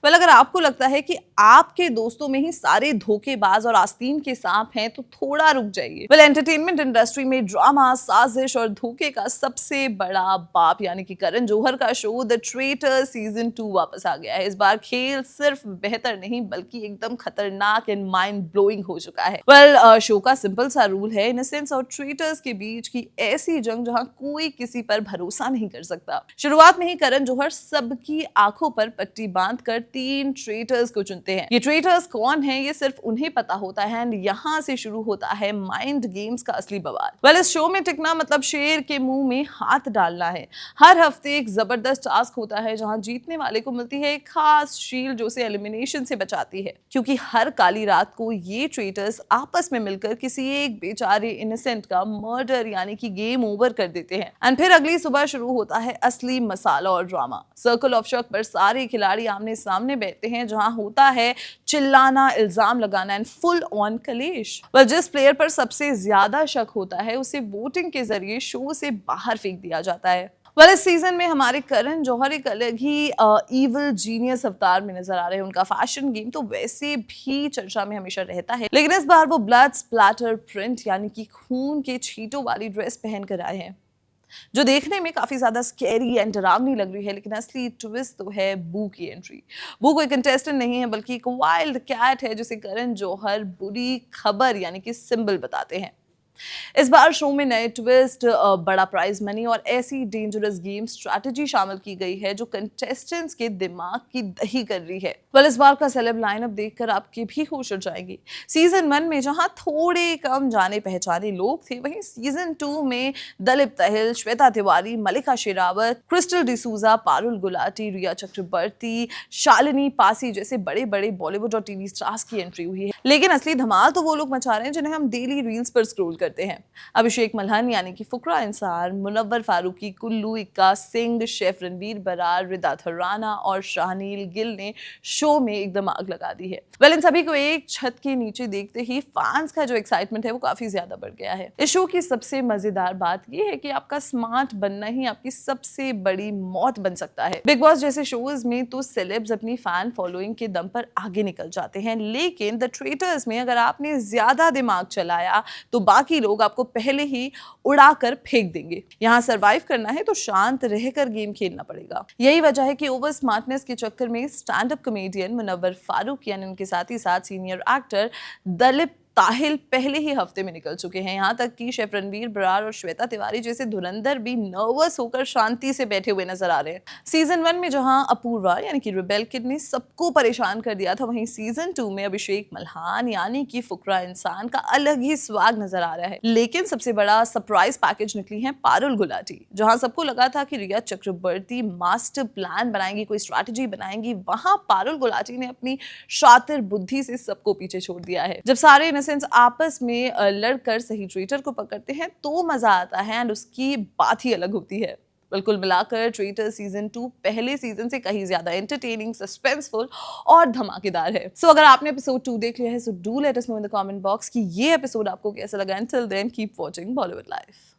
Well अगर आपको लगता है कि आपके दोस्तों में ही सारे धोखेबाज और आस्तीन के सांप हैं तो थोड़ा रुक जाइए। वेल एंटरटेनमेंट इंडस्ट्री में ड्रामा, साजिश और धोखे का सबसे बड़ा बाप यानी कि करण जौहर का शो द ट्रेटर सीजन 2 वापस आ गया है। इस बार खेल सिर्फ बेहतर नहीं बल्कि एकदम खतरनाक एंड माइंड ब्लोइंग हो चुका है। वेल शो का सिंपल सा रूल है, इनोसेंस और ट्रेटर्स के बीच की ऐसी जंग जहां कोई किसी पर भरोसा नहीं कर सकता। शुरुआत में ही करण जौहर सबकी आंखों पर पट्टी बांधकर 3 ट्रेटर्स को चुनते हैं। ये ट्रेटर्स कौन हैं ये सिर्फ उन्हें पता होता है एंड यहाँ से शुरू होता है माइंड गेम्स का असली बवाल। वेल इस शो में टिकना मतलब शेर के मुंह में हाथ डालना है। हर हफ्ते एक जबरदस्त टास्क होता है जहां जीतने वाले को मिलती है एक खास शील्ड जो उसे एलिमिनेशन से बचाती है, क्योंकि हर काली रात को ये ट्रेटर्स आपस में मिलकर किसी एक बेचारे इनोसेंट का मर्डर यानी कि गेम ओवर कर देते हैं। एंड फिर अगली सुबह शुरू होता है असली मसाला और ड्रामा। सर्कल ऑफ शक पर सारे खिलाड़ी आमने सामने बैठते हैं जहां होता है चिल्लाना, इल्जाम लगाना एंड फुल ऑन कलेश। वेल जिस प्लेयर पर सबसे ज्यादा शक होता है उसे वोटिंग के जरिए शो से बाहर फेंक दिया जाता है। वेल इस सीजन में हमारे करण जौहर एक अलग ही इविल जीनियस अवतार में नजर आ रहे हैं। उनका फैशन गेम तो वैसे भी चर्चा में हमेशा रहता है, लेकिन इस बार वो ब्लड स्प्लैटर प्रिंट यानी कि खून के छींटों वाली ड्रेस पहन कर आए हैं, जो देखने में काफी ज्यादा स्कैरी एंड डरावनी लग रही है। लेकिन असली ट्विस्ट तो है बू की एंट्री। बू कोई कंटेस्टेंट नहीं है बल्कि एक वाइल्ड कैट है जिसे करण जौहर बुरी खबर यानी कि सिंबल बताते हैं। इस बार शो में नए ट्विस्ट, बड़ा प्राइज मनी और ऐसी डेंजरस गेम स्ट्रैटेजी शामिल की गई है जो कंटेस्टेंट्स के दिमाग की दही कर रही है। वेल इस बार का सेलेब लाइनअप देखकर आपके भी होश उड़ जाएंगी। सीजन 1 में जहां थोड़े कम जाने पहचाने लोग थे, वहीं सीजन 2 में दलीप तहिल, श्वेता तिवारी, मलिका शेरावत, क्रिस्टल डिसूजा, पारुल गुलाटी, रिया चक्रवर्ती, शालिनी पासी जैसे बड़े बड़े बॉलीवुड और टीवी स्टार्स की एंट्री हुई है। लेकिन असली धमाल तो वो लोग मचा रहे हैं जिन्हें हम डेली रील्स पर स्क्रॉल करते हैं। अभिषेक मल्हन यानी कि फुकरा इंसार, मुनव्वर फारूकी, कुल्लू, इक्का सिंह, शेफ रणवीर बरार, रिदा थराना और शाहनील गिल ने शो में एकदम आग लगा दी है। वेल इन सभी को एक छत के नीचे देखते ही फैंस का जो एक्साइटमेंट है वो काफी ज्यादा बढ़ गया है। इस शो की सबसे मजेदार बात ये है कि आपका स्मार्ट बनना ही आपकी सबसे बड़ी मौत बन सकता है। बिग बॉस जैसे शोज में तो सेलेब्स अपनी फैन फॉलोइंग के दम पर आगे निकल जाते हैं, लेकिन द ट्रेटर्स में अगर आपने ज्यादा दिमाग चलाया तो बाकी लोग आपको पहले ही उड़ाकर फेंक देंगे। यहाँ सरवाइव करना है तो शांत रहकर गेम खेलना पड़ेगा। यही वजह है कि ओवर स्मार्टनेस के चक्कर में stand up comedian Munawar Faruqui यानी उनके साथ ही साथ सीनियर एक्टर दलीप ताहिल पहले ही हफ्ते में निकल चुके हैं। यहाँ तक कि शेफ रणवीर बरार और श्वेता तिवारी जैसे धुरंधर भी नर्वस होकर शांति से बैठे हुए नजर आ रहे हैं। सीजन 1 में जहां अपूर्वा यानी कि रिबेल किड ने सबको परेशान कर दिया था, वहीं सीजन 2 में अभिषेक मल्हान यानी कि फुकरा इंसान का अलग ही स्वाग नजर आ रहा है। लेकिन सबसे बड़ा सरप्राइज पैकेज निकली है पारुल गुलाटी। जहां सबको लगा था कि रिया चक्रवर्ती मास्टर प्लान बनाएंगी, कोई स्ट्रैटेजी बनाएंगी, वहां पारुल गुलाटी ने अपनी शातिर बुद्धि से सबको पीछे छोड़ दिया है। जब सारे आपस में लड़कर सही ट्रेटर को पकड़ते हैं तो मजा आता है एंड उसकी बात ही अलग होती है। बिल्कुल मिलाकर ट्रेटर सीजन 2 पहले सीजन से कहीं ज्यादा एंटरटेनिंग, सस्पेंसफुल और धमाकेदार है। सो अगर आपने एपिसोड 2 देख लिया है so do let us know in the comment box कि ये एपिसोड आपको कैसा लगा। Until then, keep watching Bollywood Life.